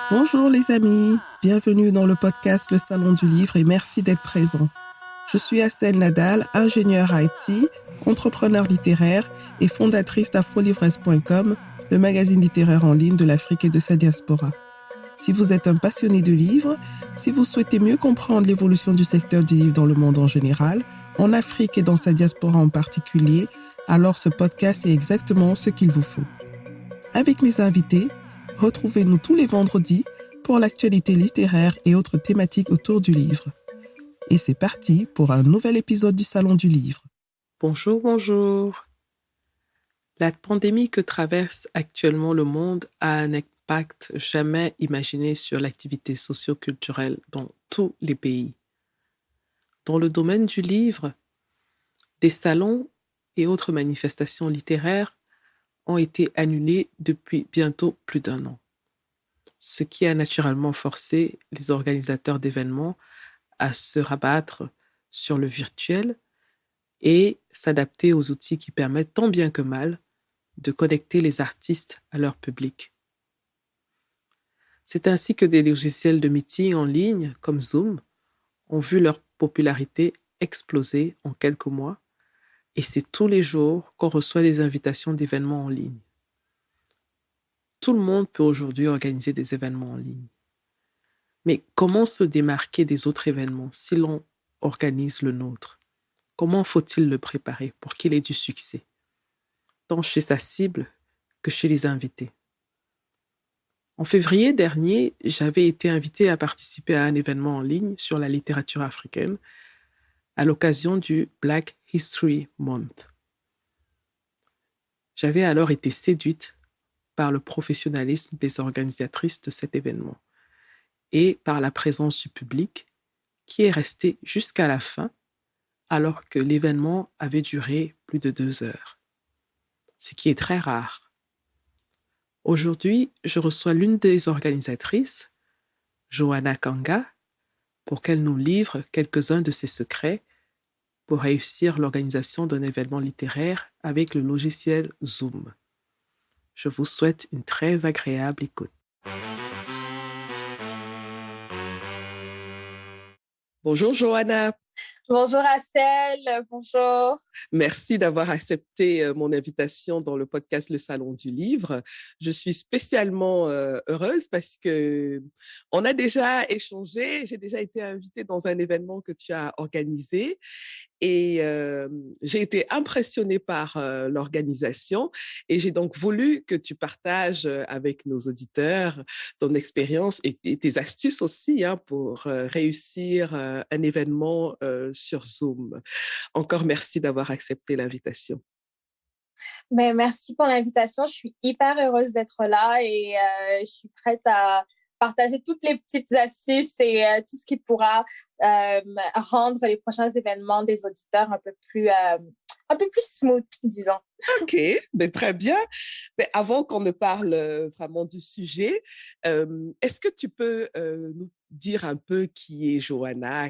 Bonjour les amis, bienvenue dans le podcast Le Salon du Livre et merci d'être présents. Je suis Assel Nadal, ingénieure IT, entrepreneur littéraire et fondatrice d'afrolivres.com, le magazine littéraire en ligne de l'Afrique et de sa diaspora. Si vous êtes un passionné de livres, si vous souhaitez mieux comprendre l'évolution du secteur du livre dans le monde en général, en Afrique et dans sa diaspora en particulier, alors ce podcast est exactement ce qu'il vous faut. Avec mes invités, retrouvez-nous tous les vendredis pour l'actualité littéraire et autres thématiques autour du livre. Et c'est parti pour un nouvel épisode du Salon du Livre. Bonjour. La pandémie que traverse actuellement le monde a un impact jamais imaginé sur l'activité socio-culturelle dans tous les pays. Dans le domaine du livre, des salons et autres manifestations littéraires ont été annulés depuis bientôt plus d'un an, ce qui a naturellement forcé les organisateurs d'événements à se rabattre sur le virtuel et s'adapter aux outils qui permettent tant bien que mal de connecter les artistes à leur public. C'est ainsi que des logiciels de meeting en ligne comme Zoom ont vu leur popularité exploser en quelques mois. Et c'est tous les jours qu'on reçoit des invitations d'événements en ligne. Tout le monde peut aujourd'hui organiser des événements en ligne. Mais comment se démarquer des autres événements si l'on organise le nôtre? Comment faut-il le préparer pour qu'il ait du succès, tant chez sa cible que chez les invités? En février dernier, j'avais été invitée à participer à un événement en ligne sur la littérature africaine à l'occasion du Black History Month. J'avais alors été séduite par le professionnalisme des organisatrices de cet événement et par la présence du public qui est resté jusqu'à la fin alors que l'événement avait duré plus de 2 heures, ce qui est très rare. Aujourd'hui, je reçois l'une des organisatrices, Johanna Kanga, pour qu'elle nous livre quelques-uns de ses secrets pour réussir l'organisation d'un événement littéraire avec le logiciel Zoom. Je vous souhaite une très agréable écoute. Bonjour Johanna. Bonjour Assel, bonjour. Merci d'avoir accepté mon invitation dans le podcast Le Salon du Livre. Je suis spécialement heureuse parce que on a déjà échangé, j'ai déjà été invitée dans un événement que tu as organisé et j'ai été impressionnée par l'organisation et j'ai donc voulu que tu partages avec nos auditeurs ton expérience et tes astuces aussi pour réussir un événement sur Zoom. Encore merci d'avoir accepté l'invitation. Mais merci pour l'invitation. Je suis hyper heureuse d'être là et je suis prête à partager toutes les petites astuces et tout ce qui pourra rendre les prochains événements des auditeurs un peu plus smooth, disons. OK, très bien. Mais avant qu'on ne parle vraiment du sujet, est-ce que tu peux nous dire un peu qui est Johanna?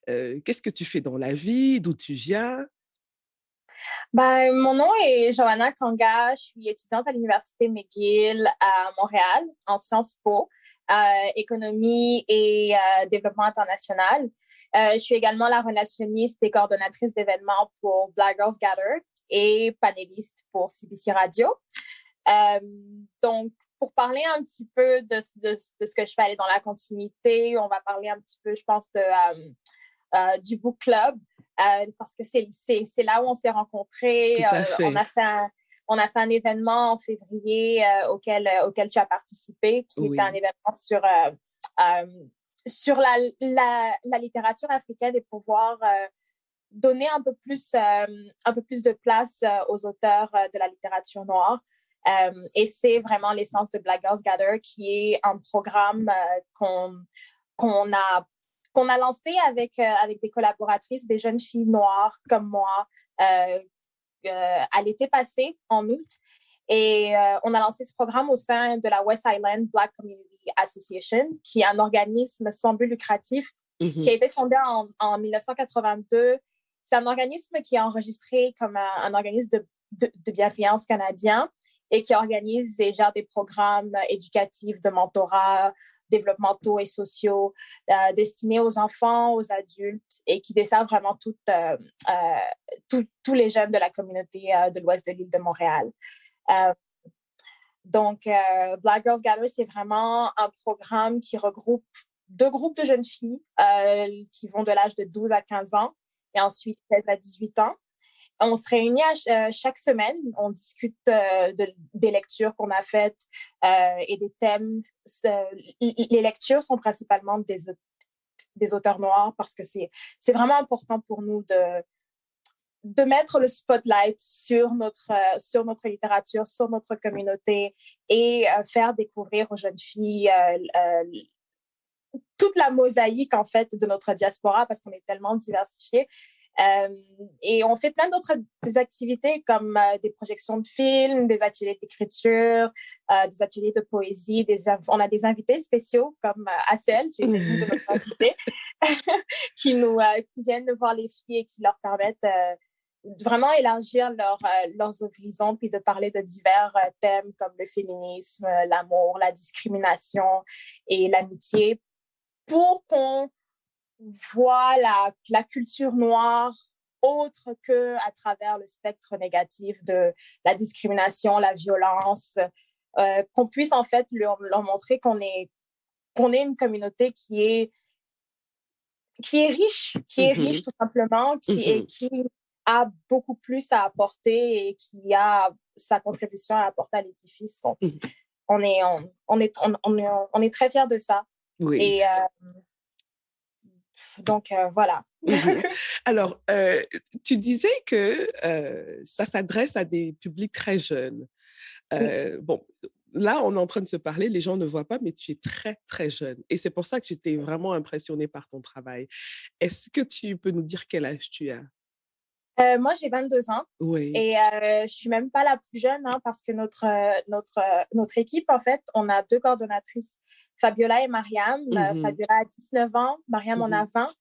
Qu'est-ce que tu fais dans la vie? D'où tu viens? Mon nom est Johanna Kanga. Je suis étudiante à l'Université McGill à Montréal en Sciences Po, économie et développement international. Je suis également la relationniste et coordonnatrice d'événements pour Black Girls Gather et panéliste pour CBC Radio. Donc, pour parler un petit peu de ce que je fais aller dans la continuité, on va parler un petit peu, je pense, du book club, parce que c'est là où on s'est rencontrés. Tout à fait. On a fait un événement en février auquel tu as participé, qui était un événement sur la littérature africaine et pouvoir donner un peu plus de place aux auteurs de la littérature noire. Et c'est vraiment l'essence de Black Girls Gather, qui est un programme qu'on a lancé avec des collaboratrices, des jeunes filles noires comme moi, à l'été passé, en août. Et on a lancé ce programme au sein de la West Island Black Community Association, qui est un organisme sans but lucratif qui a été fondé en 1982. C'est un organisme qui est enregistré comme un organisme de bienveillance canadien et qui organise et gère des programmes éducatifs de mentorat, développementaux et sociaux destinés aux enfants, aux adultes et qui desservent vraiment tous les jeunes de la communauté de l'ouest de l'île de Montréal. Donc, Black Girls Gather, c'est vraiment un programme qui regroupe 2 groupes de jeunes filles qui vont de l'âge de 12 à 15 ans et ensuite 16 à 18 ans. On se réunit chaque semaine, on discute des lectures qu'on a faites et des thèmes. Les lectures sont principalement des auteurs noirs parce que c'est vraiment important pour nous de mettre le spotlight sur notre littérature, sur notre communauté et faire découvrir aux jeunes filles toute la mosaïque, en fait, de notre diaspora parce qu'on est tellement diversifiés. Et on fait plein d'autres activités comme des projections de films, des ateliers d'écriture, des ateliers de poésie. On a des invités spéciaux comme Assel, qui est une de nos invités, qui viennent de voir les filles et qui leur permettent vraiment élargir leurs horizons puis de parler de divers thèmes comme le féminisme, l'amour, la discrimination et l'amitié pour qu'on voit la culture noire autre qu'à travers le spectre négatif de la discrimination, la violence, qu'on puisse en fait leur montrer qu'on est une communauté qui est riche tout simplement, qui a beaucoup plus à apporter et qui a sa contribution à apporter à l'édifice. Donc, on est très fiers de ça. Oui. Et donc, voilà. Alors, tu disais que ça s'adresse à des publics très jeunes. Bon, là, on est en train de se parler, les gens ne voient pas, mais tu es très, très jeune. Et c'est pour ça que j'étais vraiment impressionnée par ton travail. Est-ce que tu peux nous dire quel âge tu as? Moi, j'ai 22 ans. Oui. Et je ne suis même pas la plus jeune parce que notre équipe, en fait, on a 2 coordonnatrices, Fabiola et Mariam. Fabiola a 19 ans, Mariam en a 20.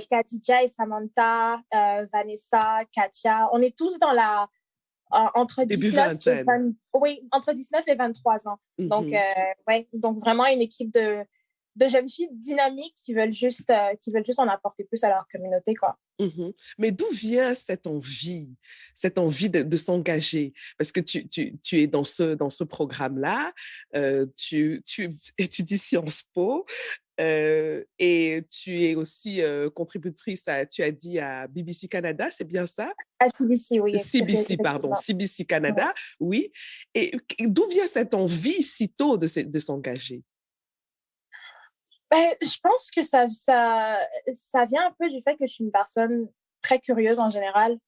Khadija et Samantha, Vanessa, Katia, on est tous dans entre 19 et 23 ans. Donc, donc vraiment une équipe de jeunes filles dynamiques qui veulent juste en apporter plus à leur communauté, quoi. Mais d'où vient cette envie de s'engager? Parce que tu es dans ce programme-là, tu étudies Sciences Po, et tu es aussi contributrice tu as dit à BBC Canada, c'est bien ça? À CBC, oui. CBC, pardon, CBC Canada, oui. Et d'où vient cette envie si tôt de s'engager? Je pense que ça vient un peu du fait que je suis une personne très curieuse en général.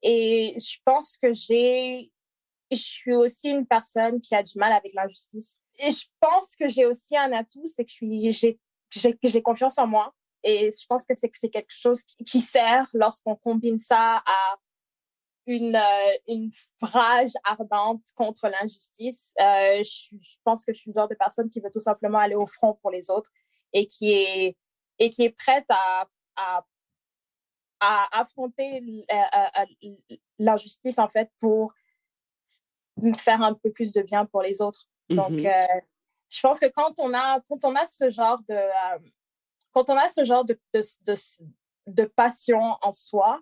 Et je pense que je suis aussi une personne qui a du mal avec l'injustice. Et je pense que j'ai aussi un atout, c'est que j'ai confiance en moi. Et je pense que c'est quelque chose qui sert lorsqu'on combine ça à une rage ardente contre l'injustice. Je pense que je suis le genre de personne qui veut tout simplement aller au front pour les autres et qui est prête à affronter l'injustice, en fait, pour faire un peu plus de bien pour les autres. Donc, je pense que quand on a ce genre de passion en soi,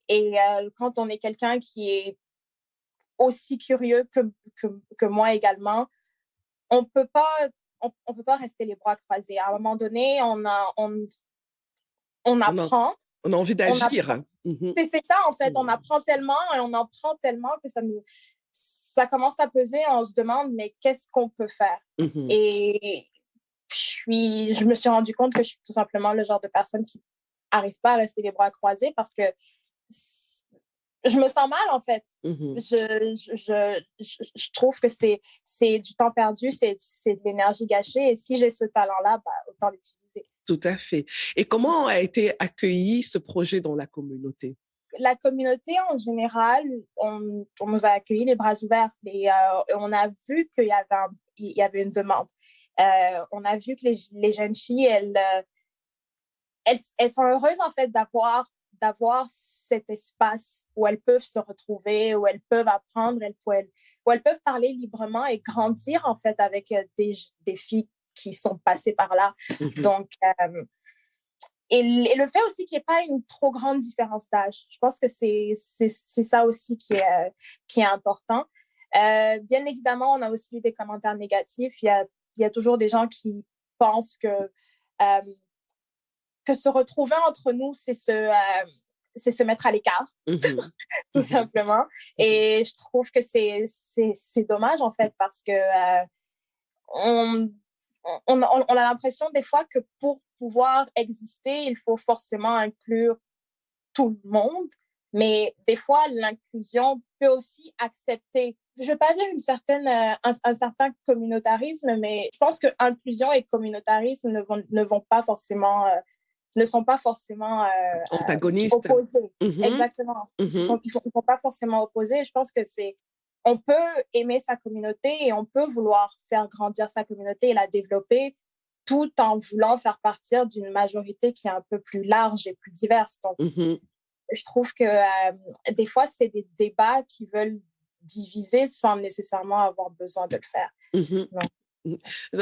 et quand on est quelqu'un qui est aussi curieux que moi également, on peut pas rester les bras croisés. À un moment donné, on apprend. On a envie d'agir. C'est ça, en fait. On apprend tellement et on en prend tellement que ça commence à peser et on se demande, mais qu'est-ce qu'on peut faire? Et je me suis rendu compte que je suis tout simplement le genre de personne qui n'arrive pas à rester les bras croisés parce que je me sens mal, en fait. Je trouve que c'est du temps perdu, c'est de l'énergie gâchée. Et si j'ai ce talent-là, autant l'utiliser. Tout à fait. Et comment a été accueilli ce projet dans la communauté? La communauté, en général, on nous a accueillis les bras ouverts. Et on a vu qu'il y avait une demande. On a vu que les jeunes filles, elles sont heureuses, en fait, d'avoir d'avoir cet espace où elles peuvent se retrouver, où elles peuvent apprendre, où elles peuvent parler librement et grandir, en fait, avec des filles qui sont passées par là. Mhm. Donc, et le fait aussi qu'il n'y ait pas une trop grande différence d'âge. Je pense que c'est ça aussi qui est important. Bien évidemment, on a aussi eu des commentaires négatifs. Il y a toujours des gens qui pensent que se retrouver entre nous, c'est se mettre à l'écart, tout simplement. Et je trouve que c'est dommage, en fait, parce que on a l'impression des fois que pour pouvoir exister, il faut forcément inclure tout le monde. Mais des fois, l'inclusion peut aussi accepter, je ne vais pas dire un certain communautarisme, mais je pense que inclusion et communautarisme ne sont pas forcément Antagonistes. opposés. Exactement. Ils sont pas forcément opposés. Je pense que on peut aimer sa communauté et on peut vouloir faire grandir sa communauté et la développer tout en voulant faire partie d'une majorité qui est un peu plus large et plus diverse. Donc, je trouve que des fois, c'est des débats qui veulent diviser sans nécessairement avoir besoin de le faire.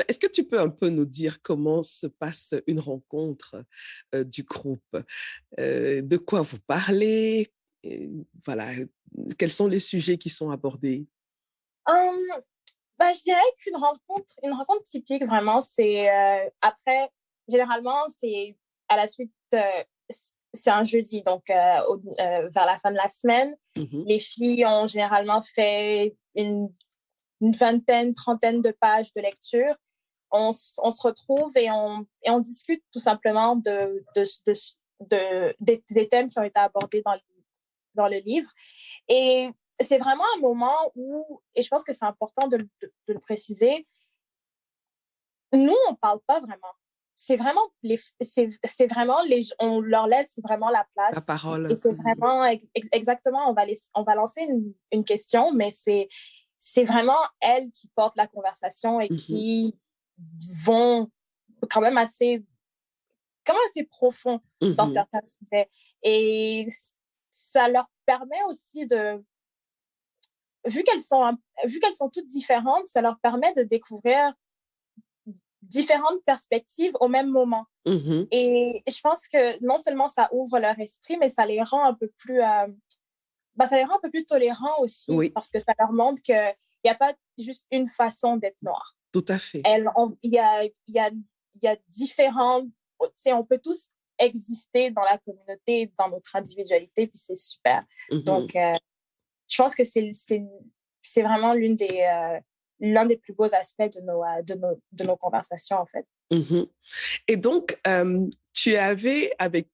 Est-ce que tu peux un peu nous dire comment se passe une rencontre du groupe? De quoi vous parlez? Voilà. Quels sont les sujets qui sont abordés? Je dirais qu'une rencontre typique, vraiment, c'est généralement, c'est à la suite, c'est un jeudi, donc vers la fin de la semaine. Les filles ont généralement fait une vingtaine, trentaine de pages de lecture. On se retrouve et on discute tout simplement des thèmes qui ont été abordés dans le livre. Et c'est vraiment un moment où, et je pense que c'est important de le préciser, nous, on ne parle pas vraiment. C'est vraiment, on leur laisse vraiment la place. La parole. Et c'est vraiment, exactement, on va lancer une question, mais c'est vraiment elles qui portent la conversation et qui vont quand même assez profond dans certains sujets. Et ça leur permet aussi vu qu'elles sont toutes différentes, ça leur permet de découvrir différentes perspectives au même moment. Et je pense que non seulement ça ouvre leur esprit, mais ça les rend un peu plus tolérants aussi, parce que ça leur montre qu'il n'y a pas juste une façon d'être noir. Tout à fait. Il y a différentes... On peut tous exister dans la communauté, dans notre individualité, puis c'est super. Donc, je pense que c'est vraiment l'un des plus beaux aspects de nos conversations, en fait. Et donc, tu avais, avec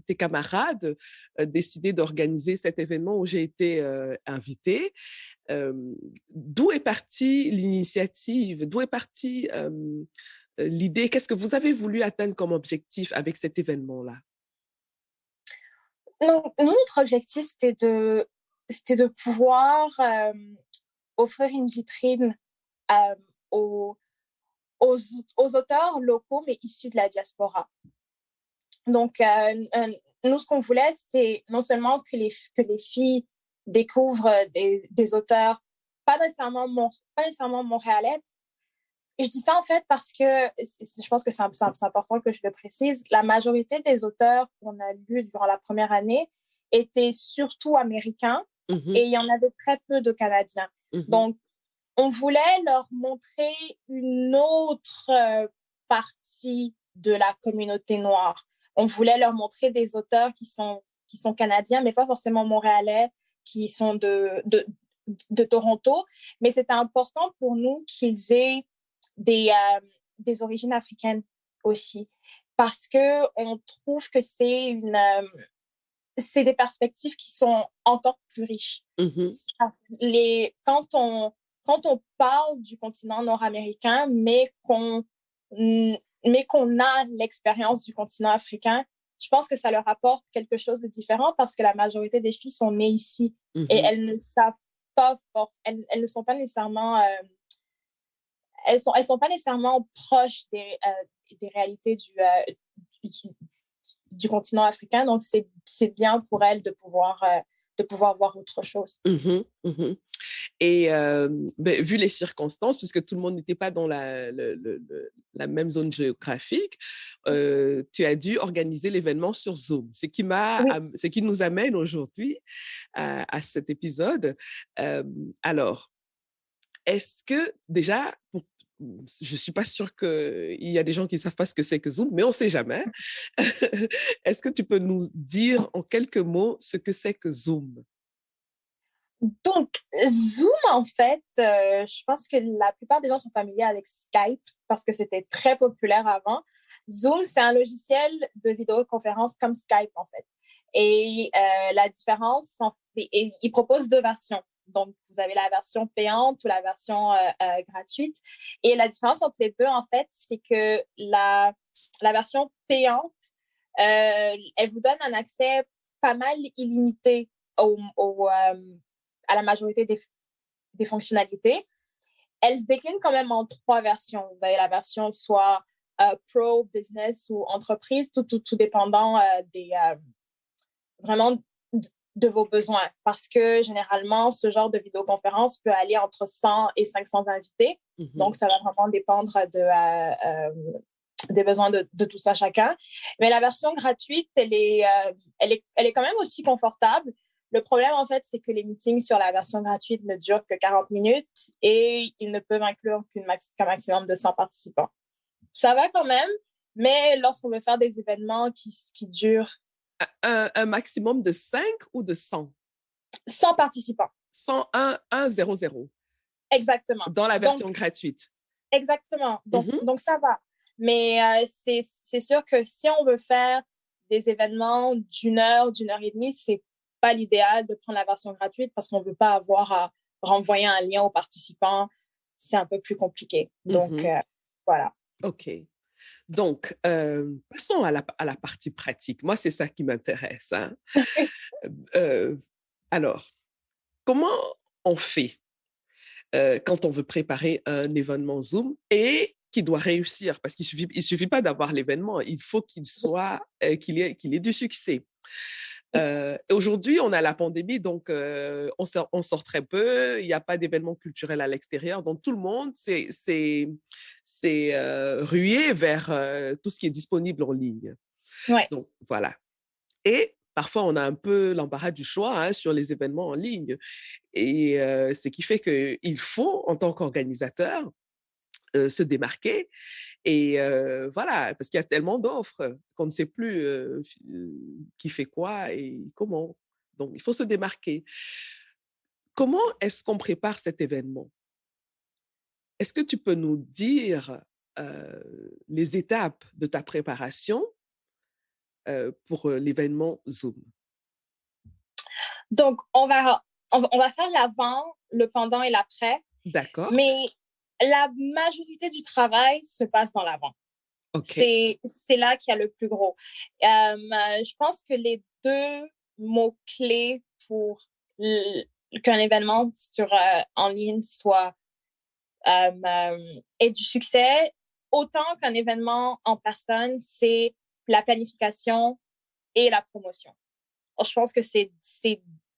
tes camarades, décidé d'organiser cet événement où j'ai été invitée. D'où est partie l'initiative? D'où est partie l'idée? Qu'est-ce que vous avez voulu atteindre comme objectif avec cet événement-là? Donc, nous, notre objectif, c'était de pouvoir offrir une vitrine aux auteurs locaux, mais issus de la diaspora. Donc, nous, ce qu'on voulait, c'était non seulement que les filles découvrent des auteurs pas nécessairement montréalais. Et je dis ça, en fait, parce que je pense que c'est important que je le précise. La majorité des auteurs qu'on a lus durant la première année étaient surtout américains et il y en avait très peu de Canadiens. Donc, on voulait leur montrer une autre partie de la communauté noire. On voulait leur montrer des auteurs qui sont canadiens, mais pas forcément montréalais, qui sont de Toronto. Mais c'était important pour nous qu'ils aient des origines africaines aussi, parce qu'on trouve que c'est des perspectives qui sont encore plus riches. Quand on parle du continent nord-américain, mais qu'on a l'expérience du continent africain, je pense que ça leur apporte quelque chose de différent parce que la majorité des filles sont nées ici et elles ne savent pas elles ne sont pas nécessairement elles sont pas nécessairement proches des réalités du continent africain. Donc, c'est bien pour elle de pouvoir voir autre chose. Et vu les circonstances, puisque tout le monde n'était pas dans la même zone géographique, tu as dû organiser l'événement sur Zoom, ce qui nous amène aujourd'hui à cet épisode. Alors, est-ce que déjà, je ne suis pas sûre qu'il y a des gens qui ne savent pas ce que c'est que Zoom, mais on ne sait jamais. Est-ce que tu peux nous dire en quelques mots ce que c'est que Zoom? Donc, Zoom, en fait, je pense que la plupart des gens sont familiers avec Skype parce que c'était très populaire avant. Zoom, c'est un logiciel de vidéoconférence comme Skype, en fait. Et la différence, il propose 2 versions. Donc, vous avez la version payante ou la version gratuite. Et la différence entre les deux, en fait, c'est que la version payante, elle vous donne un accès pas mal illimité à la majorité des fonctionnalités. Elle se décline quand même en 3 versions. Vous avez la version soit pro, business ou entreprise, tout dépendant vraiment de vos besoins. Parce que généralement, ce genre de vidéoconférence peut aller entre 100 et 500 invités. Donc, ça va vraiment dépendre des besoins de tout ça chacun. Mais la version gratuite, elle est quand même aussi confortable. Le problème, en fait, c'est que les meetings sur la version gratuite ne durent que 40 minutes et ils ne peuvent inclure qu'un maximum de 100 participants. Ça va quand même, mais lorsqu'on veut faire des événements qui durent... Un maximum de 5 ou de 100? 100 participants. 100, 100. Exactement. Dans la version gratuite. Exactement. Donc, ça va. Mais c'est sûr que si on veut faire des événements d'1 heure, d'1 heure et demie, c'est pas l'idéal de prendre la version gratuite parce qu'on ne veut pas avoir à renvoyer un lien aux participants. C'est un peu plus compliqué. Donc, voilà. OK. Donc, passons à la partie pratique. Moi, c'est ça qui m'intéresse. Hein. Alors, comment on fait quand on veut préparer un événement Zoom et qui doit réussir? Parce qu'il suffit pas d'avoir l'événement, il faut qu'il ait du succès. Aujourd'hui, on a la pandémie, donc on sort très peu, il n'y a pas d'événements culturels à l'extérieur, donc tout le monde s'est rué vers tout ce qui est disponible en ligne. Ouais. Donc, voilà. Et parfois, on a un peu l'embarras du choix sur les événements en ligne. Et ce qui fait qu'il faut, en tant qu'organisateur, se démarquer. Et voilà, parce qu'il y a tellement d'offres qu'on ne sait plus qui fait quoi et comment. Donc, il faut se démarquer. Comment est-ce qu'on prépare cet événement? Est-ce que tu peux nous dire les étapes de ta préparation pour l'événement Zoom? Donc, on va faire l'avant, le pendant et l'après. D'accord. Mais la majorité du travail se passe dans l'avant. Okay. C'est là qu'il y a le plus gros. Je pense que les 2 mots-clés pour qu'un événement en ligne ait du succès, autant qu'un événement en personne, c'est la planification et la promotion. Alors, je pense que c'est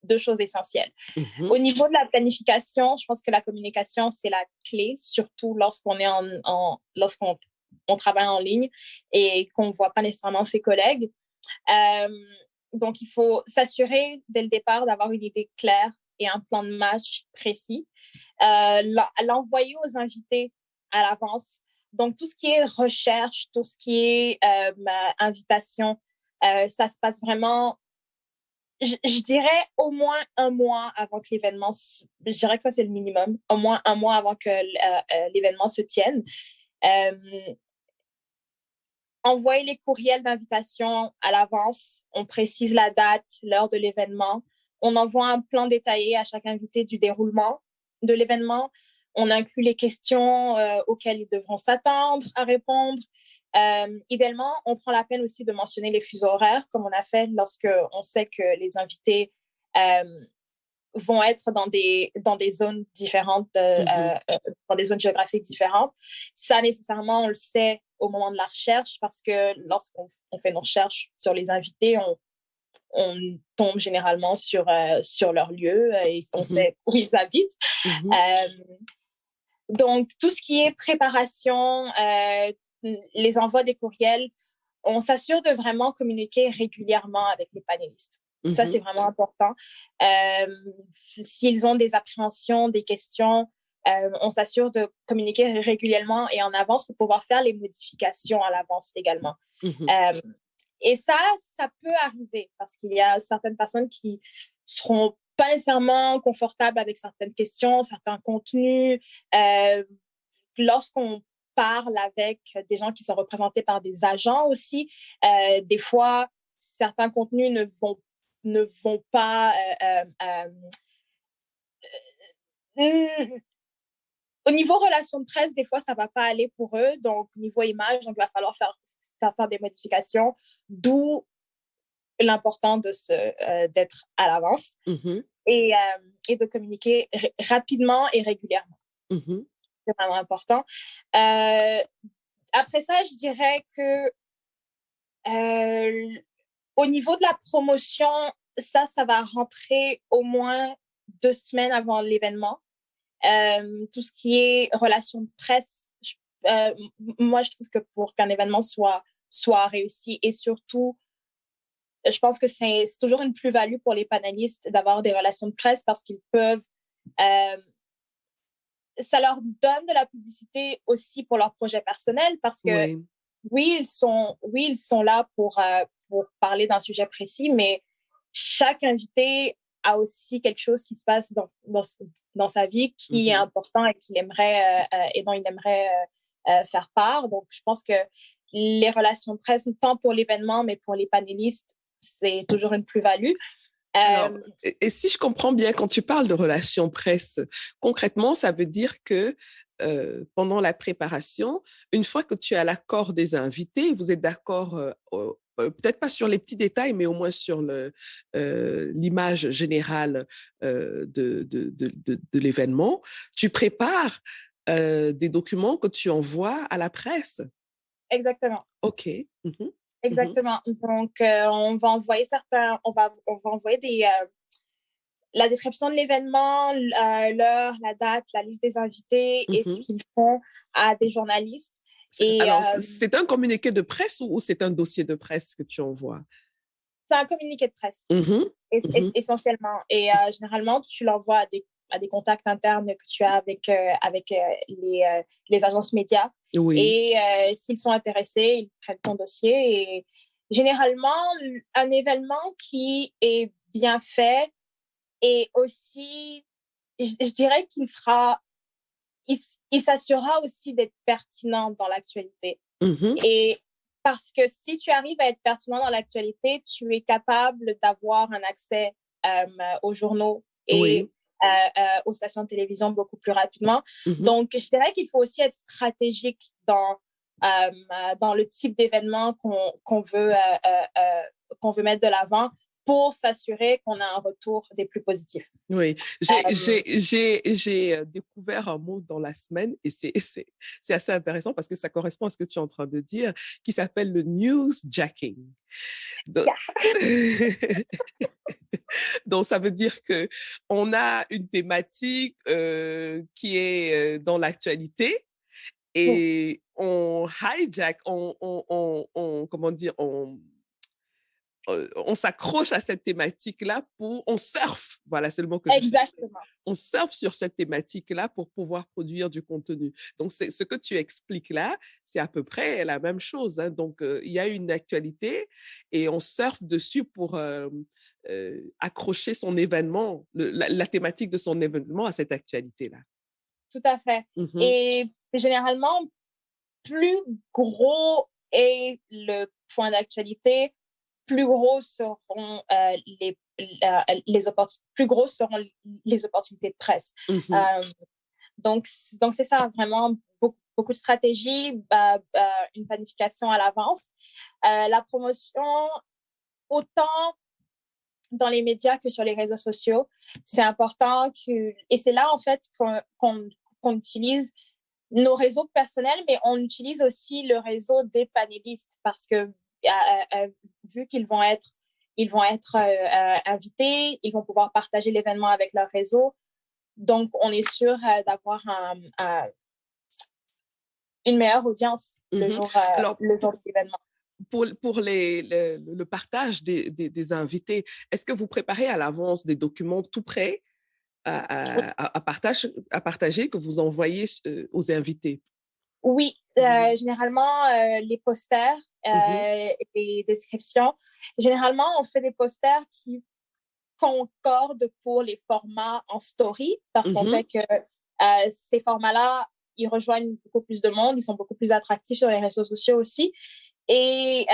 2 choses essentielles. Au niveau de la planification, je pense que la communication, c'est la clé, surtout lorsqu'on est lorsqu'on travaille en ligne et qu'on ne voit pas nécessairement ses collègues. Donc, il faut s'assurer dès le départ d'avoir une idée claire et un plan de match précis. L'envoyer aux invités à l'avance. Donc, tout ce qui est recherche, tout ce qui est invitation, ça se passe vraiment... Je dirais au moins 1 mois avant que l'événement... Je dirais que ça, c'est le minimum. Au moins 1 mois avant que l'événement se tienne. Envoyer les courriels d'invitation à l'avance. On précise la date, l'heure de l'événement. On envoie un plan détaillé à chaque invité du déroulement de l'événement. On inclut les questions auxquelles ils devront s'attendre à répondre. Idéalement, on prend la peine aussi de mentionner les fuseaux horaires, comme on a fait lorsqu'on sait que les invités vont être dans des zones différentes, dans des zones géographiques différentes. Ça, nécessairement, on le sait au moment de la recherche parce que lorsqu'on fait nos recherches sur les invités, on tombe généralement sur leur lieu et on sait où ils habitent. Donc, tout ce qui est préparation, les envois des courriels, on s'assure de vraiment communiquer régulièrement avec les panélistes. Ça, c'est vraiment important. S'ils ont des appréhensions, des questions, on s'assure de communiquer régulièrement et en avance pour pouvoir faire les modifications à l'avance également. Et ça peut arriver parce qu'il y a certaines personnes qui seront pas nécessairement confortables avec certaines questions, certains contenus. Lorsqu'on parle avec des gens qui sont représentés par des agents aussi, des fois, certains contenus ne vont pas... au niveau relations de presse, des fois, ça ne va pas aller pour eux. Donc, niveau image, donc, il va falloir faire des modifications, d'où l'important d'être à l'avance et de communiquer rapidement et régulièrement. C'est vraiment important. Après ça, je dirais que au niveau de la promotion, ça va rentrer au moins 2 semaines avant l'événement. Tout ce qui est relations de presse, moi, je trouve que pour qu'un événement soit réussi et surtout, je pense que c'est toujours une plus-value pour les panélistes d'avoir des relations de presse parce qu'ils peuvent... ça leur donne de la publicité aussi pour leur projet personnel parce que oui, ils sont là pour parler d'un sujet précis, mais chaque invité a aussi quelque chose qui se passe dans sa vie qui est important et qu'il aimerait et dont il aimerait faire part. Donc, je pense que les relations de presse, tant pour l'événement, mais pour les panélistes, c'est toujours une plus-value. Alors, et si je comprends bien, quand tu parles de relations presse, concrètement, ça veut dire que pendant la préparation, une fois que tu as l'accord des invités, vous êtes d'accord, peut-être pas sur les petits détails, mais au moins sur l'image générale de l'événement, tu prépares des documents que tu envoies à la presse. Exactement. OK. Exactement. Donc, on va envoyer on va envoyer la description de l'événement, l'heure, la date, la liste des invités et ce qu'ils font à des journalistes. Alors, c'est un communiqué de presse ou c'est un dossier de presse que tu envoies? C'est un communiqué de presse, essentiellement. Et généralement, tu l'envoies à des contacts internes que tu as avec les agences médias. Et s'ils sont intéressés, ils prennent ton dossier. Et généralement, un événement qui est bien fait et aussi, je dirais qu'il s'assurera aussi d'être pertinent dans l'actualité. Et parce que si tu arrives à être pertinent dans l'actualité, tu es capable d'avoir un accès aux journaux et aux stations de télévision beaucoup plus rapidement. Donc, je dirais qu'il faut aussi être stratégique dans le type d'événement qu'on veut mettre de l'avant pour s'assurer qu'on a un retour des plus positifs. Oui, j'ai découvert un mot dans la semaine et c'est assez intéressant parce que ça correspond à ce que tu es en train de dire, qui s'appelle le newsjacking. Donc, donc, ça veut dire qu'on a une thématique qui est dans l'actualité et on hijack, comment dire, on s'accroche à cette thématique-là on surfe, voilà, c'est le mot que je cherche. Exactement. On surfe sur cette thématique-là pour pouvoir produire du contenu. Donc, ce que tu expliques là, c'est à peu près la même chose. Hein. Donc, il y a une actualité et on surfe dessus pour accrocher son événement, la thématique de son événement à cette actualité-là. Tout à fait. Et généralement, plus gros est le point d'actualité, plus gros seront plus grosses seront les opportunités de presse. Donc c'est ça, vraiment beaucoup de stratégie, une planification à l'avance. La promotion, autant dans les médias que sur les réseaux sociaux. C'est important et c'est là, en fait, qu'on utilise nos réseaux personnels, mais on utilise aussi le réseau des panélistes parce que vu ils vont être invités, ils vont pouvoir partager l'événement avec leur réseau. Donc, on est sûr d'avoir une meilleure audience le jour de l'événement. Pour le partage des invités, est-ce que vous préparez à l'avance des documents tout prêts à partager que vous envoyez aux invités? Oui, généralement, les posters, les descriptions. Généralement, on fait des posters qui concordent pour les formats en story parce qu'on sait que ces formats-là, ils rejoignent beaucoup plus de monde, ils sont beaucoup plus attractifs sur les réseaux sociaux aussi. Et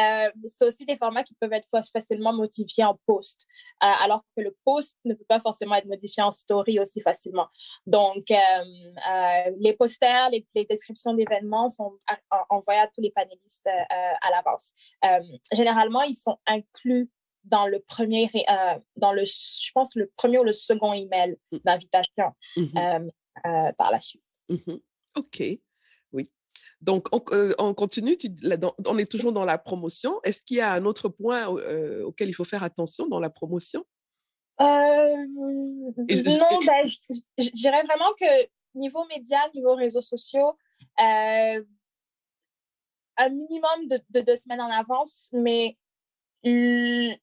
c'est aussi des formats qui peuvent être facilement modifiés en post, alors que le post ne peut pas forcément être modifié en story aussi facilement. Donc, les posters, les descriptions d'événements sont envoyés à tous les panélistes à l'avance. Généralement, ils sont inclus dans le premier, je pense, le premier ou le second email d'invitation par la suite. OK, oui. Donc, on continue, on est toujours dans la promotion. Est-ce qu'il y a un autre point auquel il faut faire attention dans la promotion? Non, je dirais vraiment que niveau médias, niveau réseaux sociaux, un minimum de 2 semaines en avance, mais le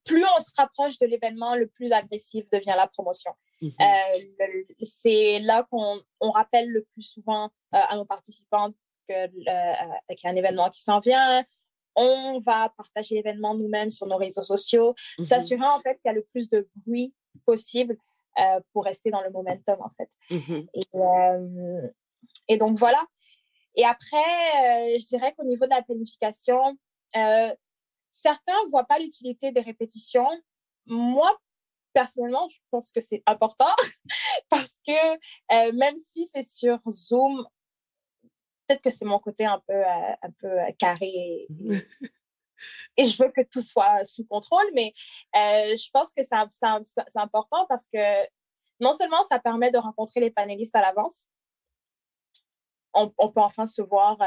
plus on se rapproche de l'événement, le plus agressif devient la promotion. C'est là qu'on rappelle le plus souvent à nos participants qu'il y a un événement qui s'en vient. On va partager l'événement nous-mêmes sur nos réseaux sociaux, s'assurant en fait qu'il y a le plus de bruit possible pour rester dans le momentum en fait. Et donc voilà. Et après, je dirais qu'au niveau de la planification, certains ne voient pas l'utilité des répétitions. Moi, personnellement, je pense que c'est important parce que même si c'est sur Zoom, peut-être que c'est mon côté un peu carré et je veux que tout soit sous contrôle, mais je pense que c'est important parce que non seulement ça permet de rencontrer les panélistes à l'avance, on peut enfin se voir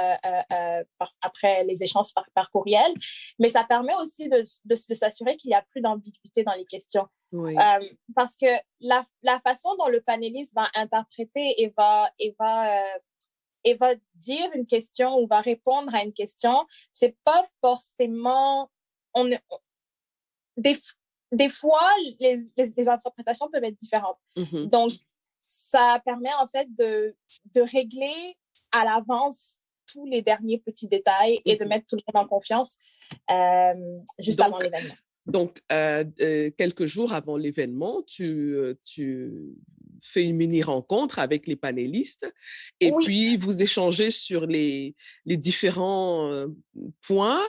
après les échanges par courriel, mais ça permet aussi de s'assurer qu'il n'y a plus d'ambiguïté dans les questions. Oui. Parce que la façon dont le panéliste va interpréter et va dire une question ou va répondre à une question, c'est pas forcément... Des fois, les interprétations peuvent être différentes. Donc, ça permet en fait de régler à l'avance tous les derniers petits détails et de mettre tout le monde en confiance juste avant l'événement. Donc, quelques jours avant l'événement, tu fais une mini-rencontre avec les panélistes et puis vous échangez sur les différents points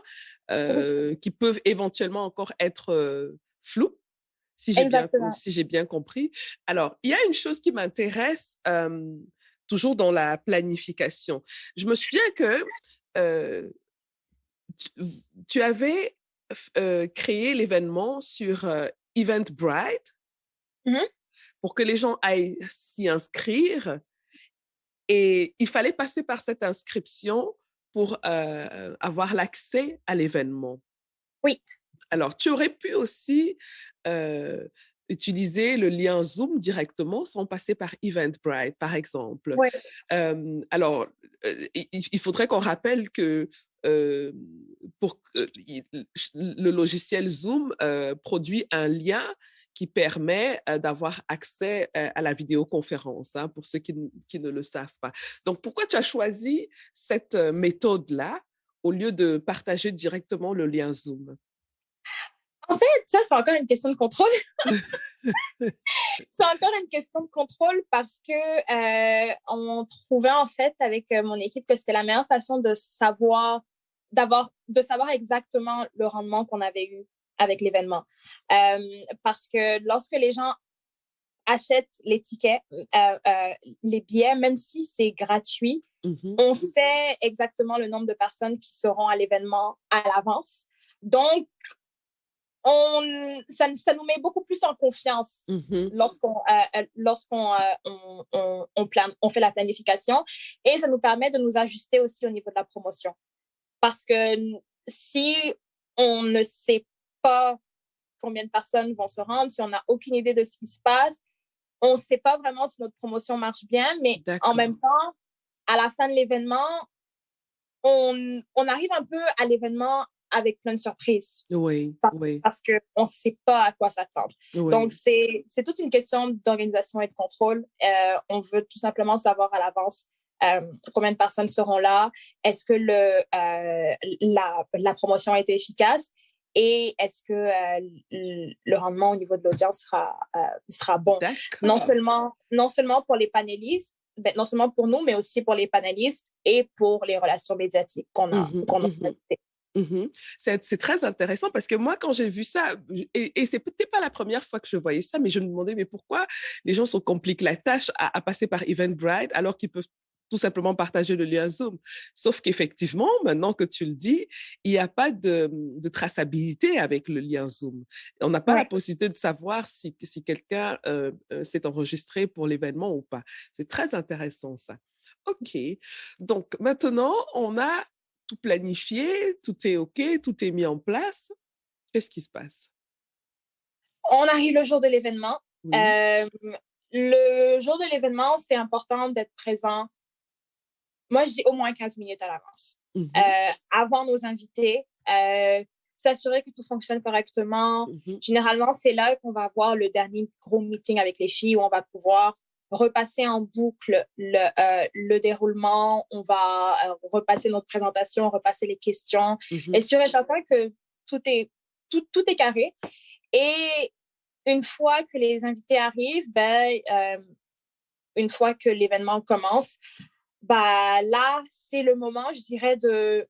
qui peuvent éventuellement encore être flous, si j'ai bien compris. Alors, il y a une chose qui m'intéresse toujours dans la planification. Je me souviens que tu avais créé l'événement sur Eventbrite pour que les gens aillent s'y inscrire. Et il fallait passer par cette inscription pour avoir l'accès à l'événement. Oui. Alors, tu aurais pu aussi utiliser le lien Zoom directement sans passer par Eventbrite, par exemple. Oui. Alors, il faudrait qu'on rappelle que le logiciel Zoom produit un lien qui permet d'avoir accès à la vidéoconférence, pour ceux qui ne le savent pas. Donc, pourquoi tu as choisi cette méthode-là au lieu de partager directement le lien Zoom? En fait, ça, c'est encore une question de contrôle. C'est encore une question de contrôle parce que on trouvait en fait avec mon équipe que c'était la meilleure façon de savoir exactement le rendement qu'on avait eu avec l'événement. Parce que lorsque les gens achètent les tickets, les billets, même si c'est gratuit, on sait exactement le nombre de personnes qui seront à l'événement à l'avance. Donc, ça nous met beaucoup plus en confiance lorsqu'on fait la planification, et ça nous permet de nous ajuster aussi au niveau de la promotion. Parce que si on ne sait pas combien de personnes vont se rendre, si on n'a aucune idée de ce qui se passe, on ne sait pas vraiment si notre promotion marche bien, mais en même temps, à la fin de l'événement, on arrive un peu à l'événement avec plein de surprises. Oui. Parce qu'on ne sait pas à quoi s'attendre. Oui. Donc, c'est toute une question d'organisation et de contrôle. On veut tout simplement savoir à l'avance combien de personnes seront là, est-ce que la promotion a été efficace, et est-ce que le rendement au niveau de l'audience sera bon. Non seulement pour les panélistes, non seulement pour nous, mais aussi pour les panélistes et pour les relations médiatiques qu'on a invitées. C'est très intéressant parce que moi, quand j'ai vu ça, et c'est peut-être pas la première fois que je voyais ça, mais je me demandais, mais pourquoi les gens se compliquent la tâche à passer par Eventbrite alors qu'ils peuvent tout simplement partager le lien Zoom. Sauf qu'effectivement, maintenant que tu le dis, il n'y a pas de traçabilité avec le lien Zoom. On n'a pas la possibilité de savoir si quelqu'un s'est enregistré pour l'événement ou pas. C'est très intéressant, ça. OK. Donc, maintenant, on a tout planifié, tout est OK, tout est mis en place. Qu'est-ce qui se passe? On arrive le jour de l'événement. Oui. Le jour de l'événement, c'est important d'être présent. Moi, je dis au moins 15 minutes à l'avance. Avant nos invités, s'assurer que tout fonctionne correctement. Généralement, c'est là qu'on va avoir le dernier gros meeting avec les filles, où on va pouvoir repasser en boucle le déroulement, on va repasser notre présentation, repasser les questions, et sûr et certain que tout est carré. Et une fois que les invités arrivent, une fois que l'événement commence, là, c'est le moment, je dirais, de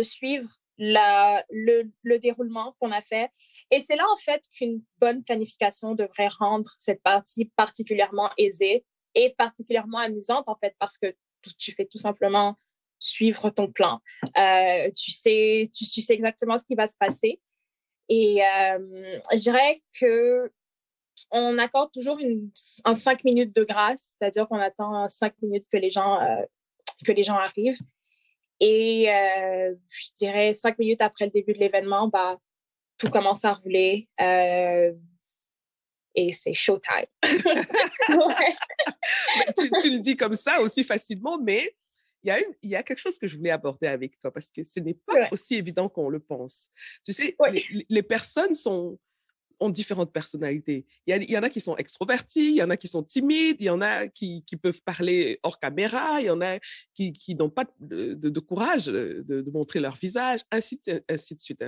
suivre le déroulement qu'on a fait. Et c'est là, en fait, qu'une bonne planification devrait rendre cette partie particulièrement aisée et particulièrement amusante, en fait, parce que tu fais tout simplement suivre ton plan. Tu sais exactement ce qui va se passer. Et je dirais qu'on accorde toujours un 5 minutes de grâce, c'est-à-dire qu'on attend 5 minutes que les gens arrivent. Et je dirais 5 minutes après le début de l'événement, tout commence à rouler et c'est showtime. tu le dis comme ça aussi facilement, mais il y a quelque chose que je voulais aborder avec toi parce que ce n'est pas aussi évident qu'on le pense. Tu sais, les personnes ont différentes personnalités. Il y en a qui sont extrovertis, il y en a qui sont timides, il y en a qui peuvent parler hors caméra, il y en a qui n'ont pas de courage de montrer leur visage, ainsi de suite.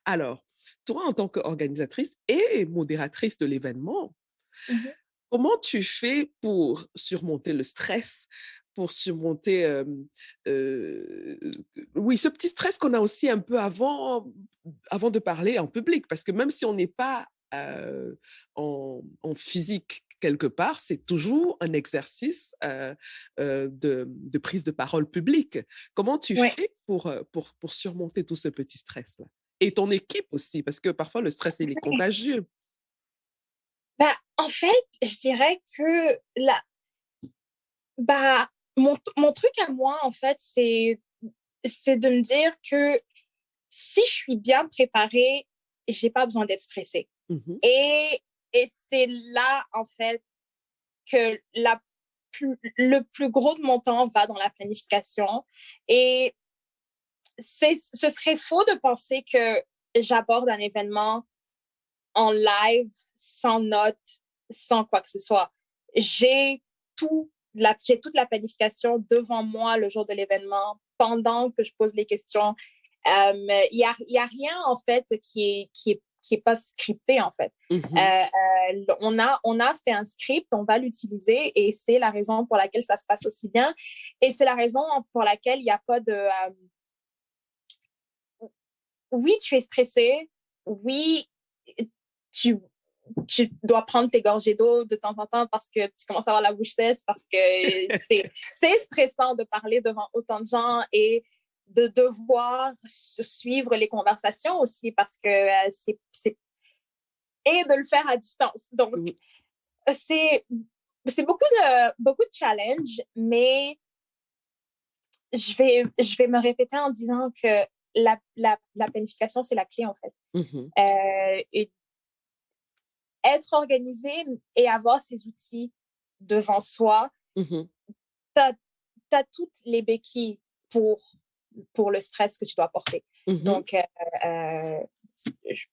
Alors, toi, en tant qu'organisatrice et modératrice de l'événement, comment tu fais pour surmonter le stress, pour surmonter ce petit stress qu'on a aussi un peu avant de parler en public, parce que même si on n'est pas en physique quelque part, c'est toujours un exercice de prise de parole publique. Comment tu fais pour surmonter tout ce petit stress-là? Et ton équipe aussi, parce que parfois le stress, il est contagieux. En fait, je dirais que mon truc à moi, en fait, c'est de me dire que si je suis bien préparée, j'ai pas besoin d'être stressée. Et c'est là, en fait, que le plus gros de mon temps va dans la planification. Et ce serait faux de penser que j'aborde un événement en live, sans notes, sans quoi que ce soit. J'ai toute la planification devant moi le jour de l'événement, pendant que je pose les questions. Il y a rien, en fait, qui est pas scripté, en fait. On a fait un script, on va l'utiliser, et c'est la raison pour laquelle ça se passe aussi bien. Et c'est la raison pour laquelle il n'y a pas de... oui, tu es stressé. Oui, tu dois prendre tes gorgées d'eau de temps en temps parce que tu commences à avoir la bouche sèche, parce que c'est stressant de parler devant autant de gens, et de devoir suivre les conversations aussi parce que et de le faire à distance. Donc, c'est beaucoup de challenges, mais je vais me répéter en disant que la planification, c'est la clé, en fait. Et être organisé et avoir ces outils devant soi, t'as toutes les béquilles pour le stress que tu dois porter. Donc, je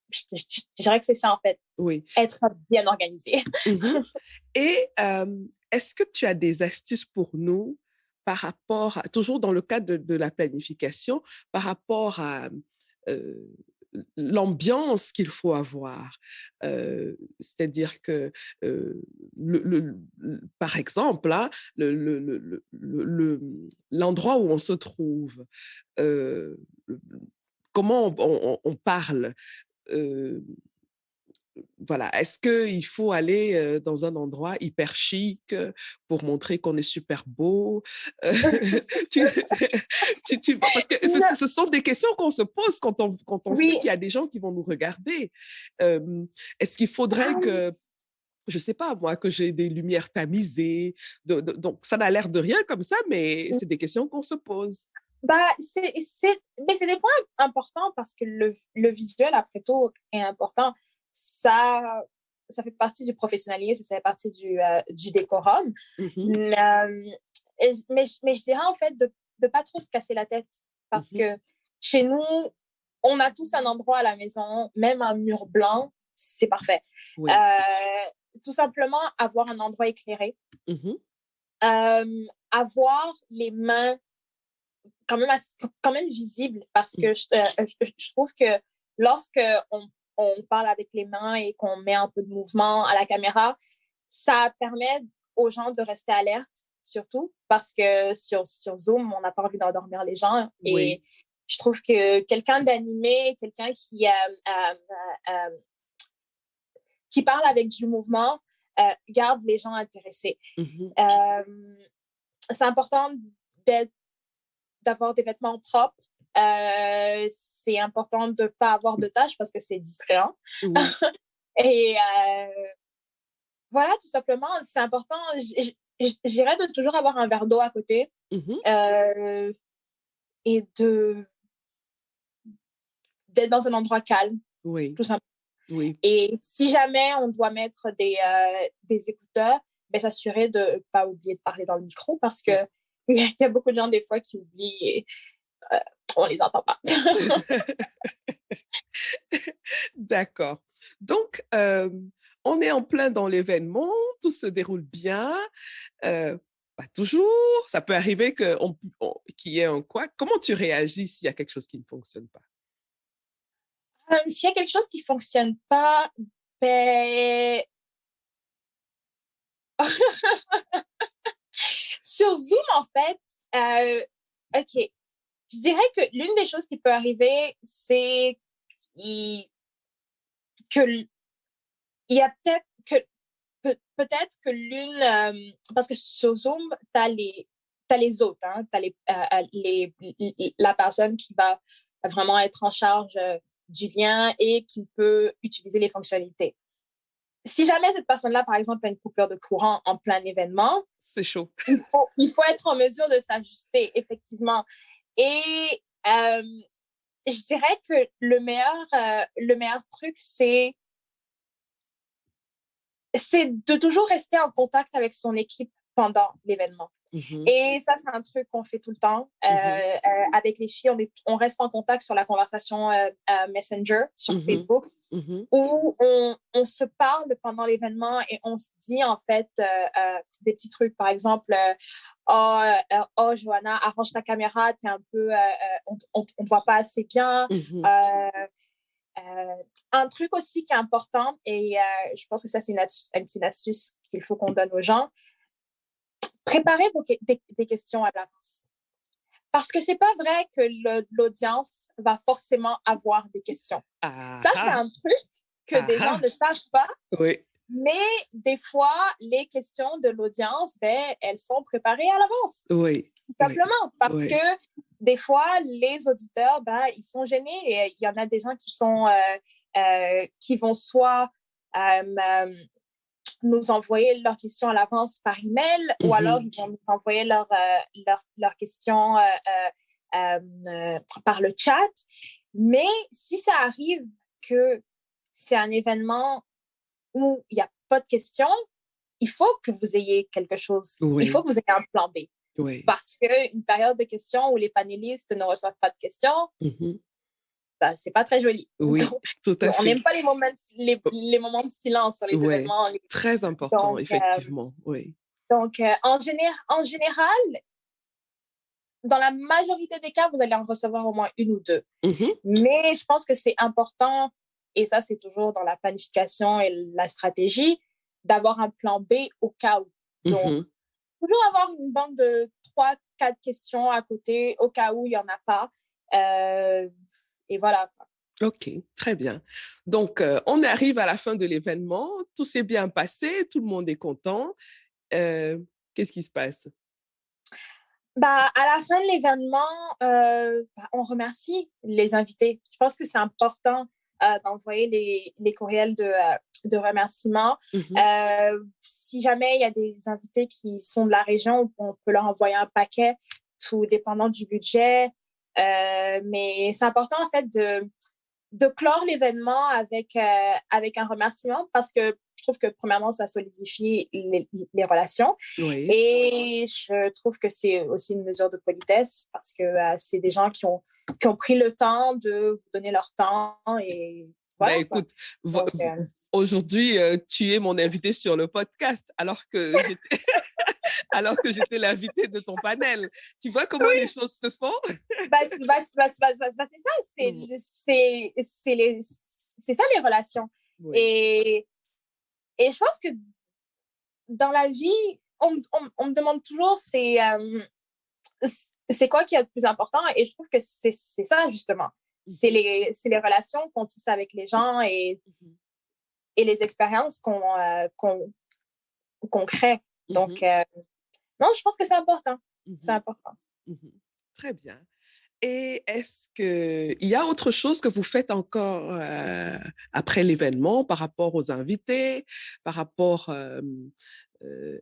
dirais que c'est ça, en fait. Oui. Être bien organisé. Et est-ce que tu as des astuces pour nous par rapport à, toujours dans le cadre de la planification, par rapport à l'ambiance qu'il faut avoir? C'est-à-dire que, par exemple, hein, l'endroit où on se trouve, comment on parle, voilà. Est-ce qu'il faut aller dans un endroit hyper chic pour montrer qu'on est super beau? Parce que ce sont des questions qu'on se pose quand on sait qu'il y a des gens qui vont nous regarder. Est-ce qu'il faudrait que, je ne sais pas moi, que j'ai des lumières tamisées? Donc, ça n'a l'air de rien comme ça, mais c'est des questions qu'on se pose. C'est des points importants parce que le visuel, après tout, est important. Ça fait partie du professionnalisme, ça fait partie du décorum. Mais je dirais en fait de ne pas trop se casser la tête parce que chez nous, on a tous un endroit à la maison, même un mur blanc, c'est parfait. Oui. Tout simplement, avoir un endroit éclairé, avoir les mains quand même visibles parce que je trouve que lorsque on parle avec les mains et qu'on met un peu de mouvement à la caméra, ça permet aux gens de rester alertes, surtout parce que sur Zoom, on n'a pas envie d'endormir les gens. Oui. Et je trouve que quelqu'un d'animé, quelqu'un qui parle avec du mouvement, garde les gens intéressés. C'est important d'avoir des vêtements propres. C'est important de ne pas avoir de taches parce que c'est distrayant. Et voilà, tout simplement, c'est important. J'irais de toujours avoir un verre d'eau à côté et d'être dans un endroit calme, tout simplement. Oui. Et si jamais on doit mettre des écouteurs, s'assurer de ne pas oublier de parler dans le micro parce que il y a beaucoup de gens des fois qui oublient et on les entend pas. D'accord. Donc, on est en plein dans l'événement, tout se déroule bien. Pas toujours. Ça peut arriver qu'il y ait un couac. Comment tu réagis s'il y a quelque chose qui ne fonctionne pas? S'il y a quelque chose qui ne fonctionne pas, sur Zoom, en fait, OK. Je dirais que l'une des choses qui peut arriver, c'est qu'il y a peut-être que l'une... parce que sur Zoom, tu as les autres, hein, tu as la personne qui va vraiment être en charge du lien et qui peut utiliser les fonctionnalités. Si jamais cette personne-là, par exemple, a une coupure de courant en plein événement, c'est chaud. Il faut être en mesure de s'ajuster, effectivement. Et je dirais que le meilleur truc, c'est de toujours rester en contact avec son équipe pendant l'événement. Et ça, c'est un truc qu'on fait tout le temps. Avec les filles, on reste en contact sur la conversation Messenger sur Facebook, où on se parle pendant l'événement et on se dit, en fait, des petits trucs. Par exemple, oh, Johanna, arrange ta caméra, t'es un peu, on ne te voit pas assez bien. Un truc aussi qui est important, et je pense que ça, c'est une astuce qu'il faut qu'on donne aux gens. Préparez des questions à l'avance. Parce que c'est pas vrai que l'audience va forcément avoir des questions. Ça, c'est un truc que des gens ne savent pas. Oui. Mais des fois, les questions de l'audience, elles sont préparées à l'avance. Oui. Tout simplement. Parce que des fois, les auditeurs, ils sont gênés et il y en a des gens qui vont soit nous envoyer leurs questions à l'avance par email ou alors ils vont nous envoyer leurs questions par le chat. Mais si ça arrive que c'est un événement où il n'y a pas de questions, il faut que vous ayez quelque chose. Oui. Il faut que vous ayez un plan B. Oui. Parce qu'une période de questions où les panélistes ne reçoivent pas de questions, c'est pas très joli. Oui, donc, tout à fait. On n'aime pas les moments de silence sur les événements. Très important, effectivement. Oui. Donc, en général, dans la majorité des cas, vous allez en recevoir au moins une ou deux. Mais je pense que c'est important, et ça, c'est toujours dans la planification et la stratégie, d'avoir un plan B au cas où. Donc, toujours avoir une banque de 3-4 questions à côté au cas où il n'y en a pas. Et voilà. OK, très bien. Donc, on arrive à la fin de l'événement. Tout s'est bien passé. Tout le monde est content. Qu'est-ce qui se passe? À la fin de l'événement, on remercie les invités. Je pense que c'est important d'envoyer les courriels de remerciements. Si jamais il y a des invités qui sont de la région, on peut leur envoyer un paquet, tout dépendant du budget. Mais c'est important, en fait, de clore l'événement avec un remerciement parce que je trouve que, premièrement, ça solidifie les relations. Oui. Et je trouve que c'est aussi une mesure de politesse parce que c'est des gens qui ont pris le temps de vous donner leur temps. Et voilà. Écoute, aujourd'hui, tu es mon invité sur le podcast alors que j'étais l'invité de ton panel. Tu vois comment les choses se font? C'est ça les relations. Oui. Et je pense que dans la vie, on me demande toujours c'est quoi qui est le plus important, et je trouve que c'est ça justement. C'est les relations qu'on tisse avec les gens et les expériences qu'on crée. Donc, non, je pense que c'est important. C'est important. Très bien. Et est-ce qu'il y a autre chose que vous faites encore après l'événement par rapport aux invités, par rapport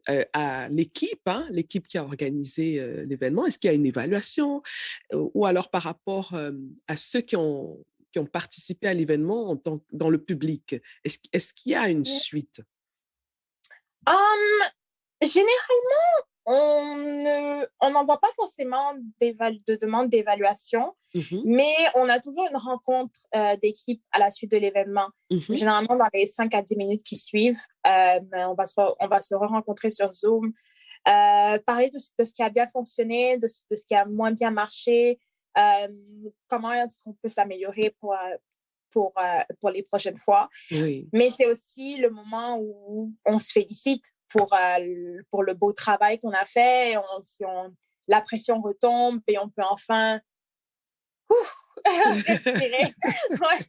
à l'équipe, l'équipe qui a organisé l'événement? Est-ce qu'il y a une évaluation ou alors par rapport à ceux qui ont participé à l'événement dans le public? Est-ce qu'il y a une suite? Généralement, on n'envoie pas forcément de demande d'évaluation, mais on a toujours une rencontre d'équipe à la suite de l'événement. Généralement, dans les 5 à 10 minutes qui suivent, on va se rencontrer sur Zoom, parler de ce qui a bien fonctionné, de ce qui a moins bien marché, comment est-ce qu'on peut s'améliorer pour les prochaines fois. Oui. Mais c'est aussi le moment où on se félicite pour le beau travail qu'on a fait. La pression retombe et on peut enfin respirer. Ouais.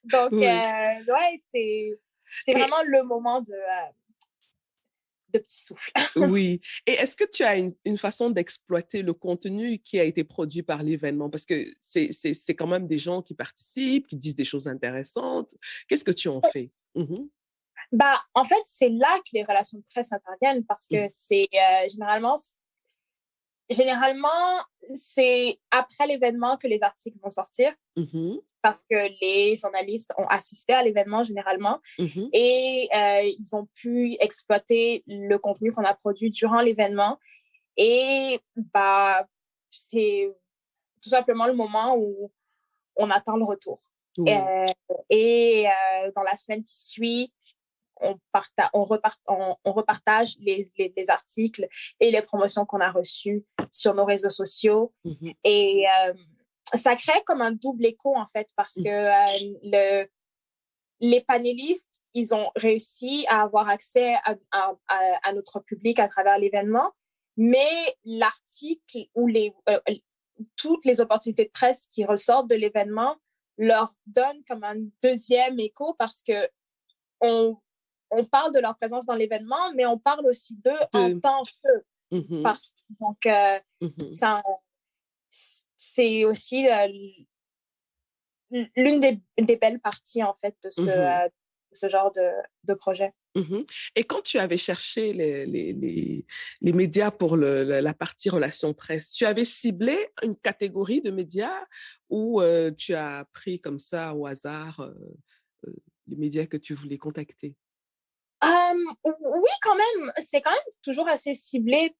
Donc, c'est vraiment le moment de petit souffle. Oui. Et est-ce que tu as une façon d'exploiter le contenu qui a été produit par l'événement? Parce que c'est quand même des gens qui participent, qui disent des choses intéressantes. Qu'est-ce que tu en fais? En fait, c'est là que les relations de presse interviennent parce que c'est généralement, c'est après l'événement que les articles vont sortir. Parce que les journalistes ont assisté à l'événement généralement et ils ont pu exploiter le contenu qu'on a produit durant l'événement. Et c'est tout simplement le moment où on attend le retour. Oui. Et dans la semaine qui suit, on repartage les articles et les promotions qu'on a reçues sur nos réseaux sociaux. Et ça crée comme un double écho, en fait, parce que les panélistes, ils ont réussi à avoir accès à notre public à travers l'événement, mais l'article ou toutes les opportunités de presse qui ressortent de l'événement leur donnent comme un deuxième écho parce que on parle de leur présence dans l'événement, mais on parle aussi d'eux en tant que. Donc, c'est aussi l'une des belles parties, en fait, de ce genre de projet. Et quand tu avais cherché les médias pour la partie relations presse, tu avais ciblé une catégorie de médias ou tu as pris comme ça au hasard les médias que tu voulais contacter? Oui, quand même. C'est quand même toujours assez ciblé.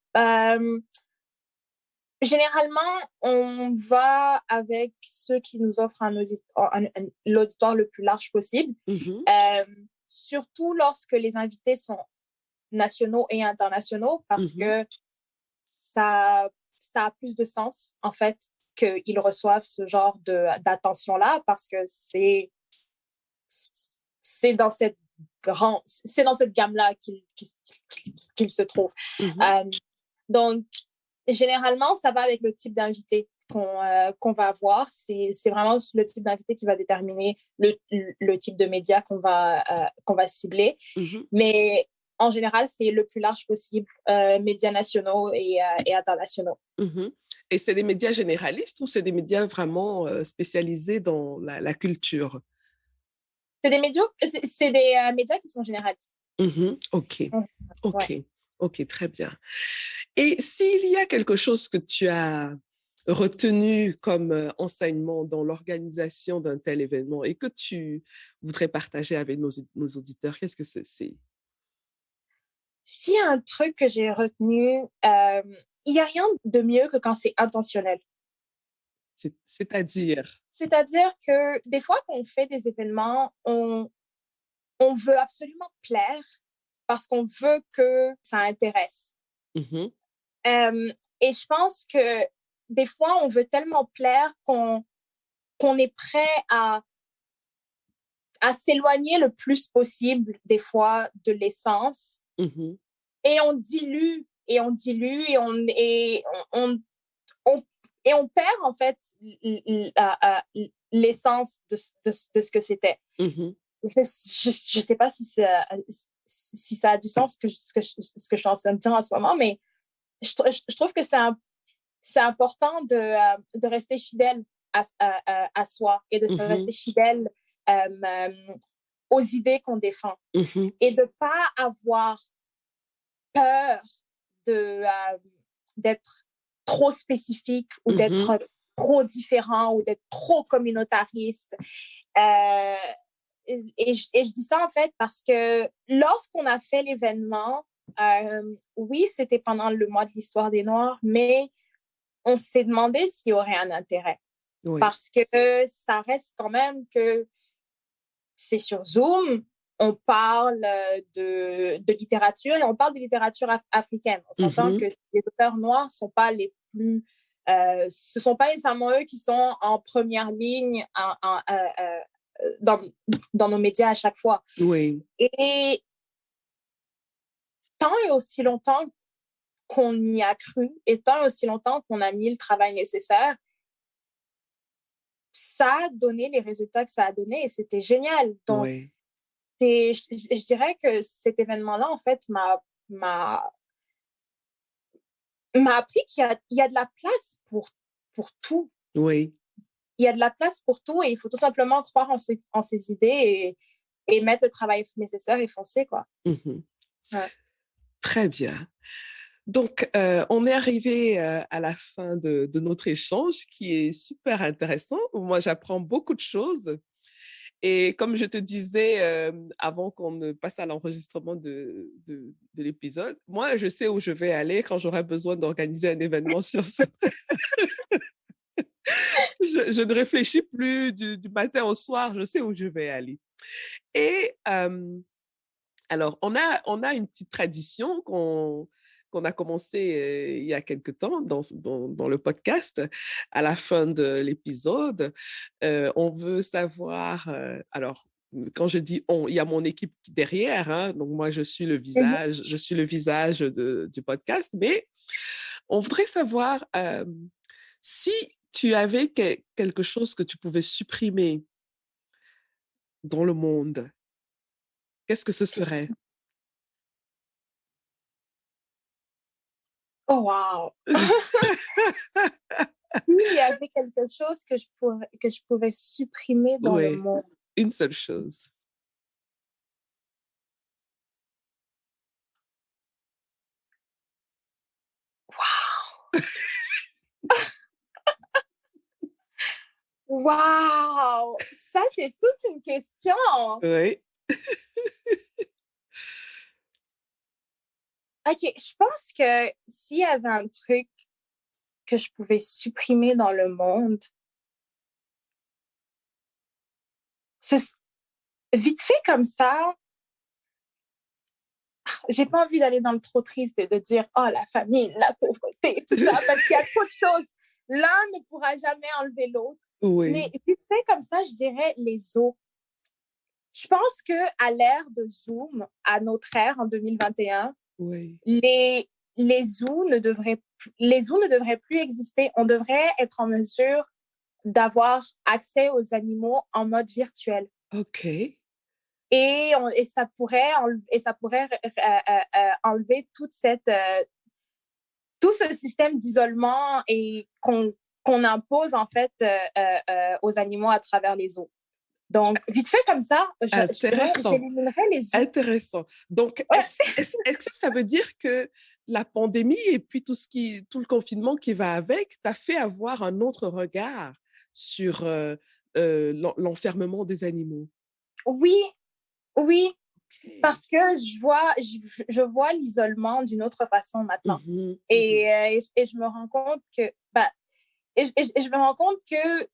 Généralement, on va avec ceux qui nous offrent l'auditoire le plus large possible, surtout lorsque les invités sont nationaux et internationaux, parce que ça a plus de sens, en fait, qu'ils reçoivent ce genre d'attention-là, parce que c'est dans cette gamme-là qu'ils se trouvent. Donc, généralement, ça va avec le type d'invité qu'on va avoir. C'est vraiment le type d'invité qui va déterminer le type de média qu'on va cibler. Mais en général, c'est le plus large possible, médias nationaux et internationaux. Et c'est des médias généralistes ou c'est des médias vraiment spécialisés dans la culture? C'est des médias qui sont généralistes. OK. OK, très bien. Et s'il y a quelque chose que tu as retenu comme enseignement dans l'organisation d'un tel événement et que tu voudrais partager avec nos auditeurs, qu'est-ce que c'est? S'il y a un truc que j'ai retenu, il n'y a rien de mieux que quand c'est intentionnel. C'est-à-dire? C'est-à-dire que des fois, quand on fait des événements, on veut absolument plaire parce qu'on veut que ça intéresse. Et je pense que des fois, on veut tellement plaire qu'on est prêt à s'éloigner le plus possible, des fois, de l'essence. Et on dilue, et on perd, en fait, l'essence de ce que c'était. Je sais pas si ça a du sens ce que je suis en train de dire en ce moment, mais je trouve que c'est important de rester fidèle à soi et de se rester fidèle aux idées qu'on défend et de pas avoir peur d'être trop spécifique ou d'être trop différent ou d'être trop communautariste. Et je dis ça, en fait, parce que lorsqu'on a fait l'événement, oui, c'était pendant le mois de l'histoire des Noirs, mais on s'est demandé s'il y aurait un intérêt. Oui. Parce que ça reste quand même que c'est sur Zoom, on parle de littérature et on parle de littérature africaine. On s'entend que les auteurs noirs ne sont pas les plus... ce ne sont pas nécessairement eux qui sont en première ligne dans nos médias à chaque fois. Oui. Et tant et aussi longtemps qu'on y a cru et tant et aussi longtemps qu'on a mis le travail nécessaire, ça a donné les résultats que ça a donné et c'était génial. Donc, je dirais que cet événement-là, en fait, m'a appris qu'il y a de la place pour tout. Oui. Il y a de la place pour tout et il faut tout simplement croire en ses idées et mettre le travail nécessaire et foncer, quoi. Ouais. Très bien. Donc, on est arrivé à la fin de notre échange qui est super intéressant. Moi, j'apprends beaucoup de choses. Et comme je te disais avant qu'on ne passe à l'enregistrement de l'épisode, moi, je sais où je vais aller quand j'aurai besoin d'organiser un événement sur ce. Je ne réfléchis plus du matin au soir, je sais où je vais aller. Et alors, on a une petite tradition qu'on a commencé il y a quelque temps dans le podcast. À la fin de l'épisode, on veut savoir, alors, quand je dis on, il y a mon équipe derrière, hein, donc moi, je suis le visage du podcast, mais on voudrait savoir si tu avais quelque chose que tu pouvais supprimer dans le monde, qu'est-ce que ce serait? Oh, wow! S'il y avait quelque chose que je pouvais supprimer dans le monde. Une seule chose. Wow! Ça, c'est toute une question. Oui. OK, je pense que s'il y avait un truc que je pouvais supprimer dans le monde, vite fait comme ça, j'ai pas envie d'aller dans le trop triste et de dire « Oh, la famine, la pauvreté, tout ça », parce qu'il y a trop de choses. L'un ne pourra jamais enlever l'autre. Oui. Mais vite fait comme ça, je dirais les eaux. Je pense qu'à l'ère de Zoom, à notre ère en 2021, oui. les zoos ne devraient plus exister. On devrait être en mesure d'avoir accès aux animaux en mode virtuel. OK. Et ça pourrait enlever tout ce système d'isolement et qu'on impose en fait aux animaux à travers les zoos. Donc, vite fait comme ça, j'éliminerais les zoos. Intéressant. Donc, est-ce que ça veut dire que la pandémie et puis tout le confinement qui va avec t'a fait avoir un autre regard sur l'enfermement des animaux? Oui, okay. Parce que je vois l'isolement d'une autre façon maintenant. Et je me rends compte que... je me rends compte que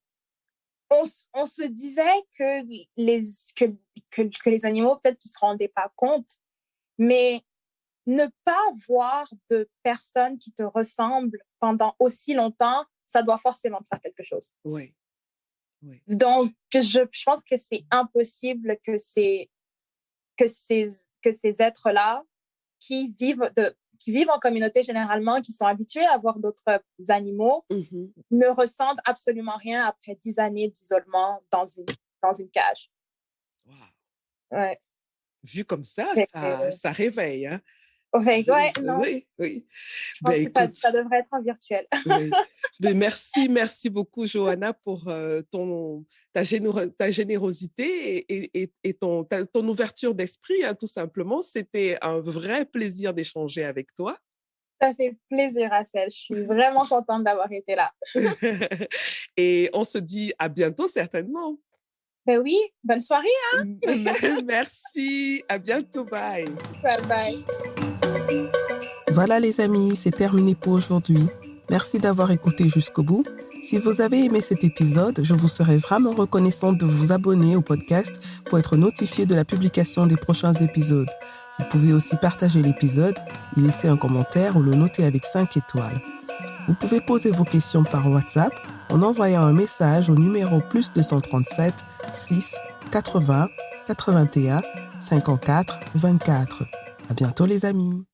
on se disait que les animaux, peut-être qu'ils ne se rendaient pas compte, mais ne pas voir de personnes qui te ressemblent pendant aussi longtemps, ça doit forcément faire quelque chose. Oui. Oui. Donc, je pense que c'est impossible que ces êtres-là qui vivent en communauté généralement, qui sont habitués à voir d'autres animaux, ne ressentent absolument rien après 10 années d'isolement dans une cage. Wow. Ouais. Vu comme ça réveille. Hein? Non. Oui. Je pense que ça devrait être en virtuel. Oui. Mais merci beaucoup, Johanna, pour ta générosité et ton ouverture d'esprit, hein, tout simplement. C'était un vrai plaisir d'échanger avec toi. Ça fait plaisir, Assel. Je suis vraiment contente d'avoir été là. Et on se dit à bientôt, certainement. Ben oui, bonne soirée. Hein? Merci, à bientôt, bye. Bye bye. Voilà les amis, c'est terminé pour aujourd'hui. Merci d'avoir écouté jusqu'au bout. Si vous avez aimé cet épisode, je vous serais vraiment reconnaissante de vous abonner au podcast pour être notifié de la publication des prochains épisodes. Vous pouvez aussi partager l'épisode, y laisser un commentaire ou le noter avec 5 étoiles. Vous pouvez poser vos questions par WhatsApp en envoyant un message au numéro +237 6 80 81 54 24. À bientôt les amis.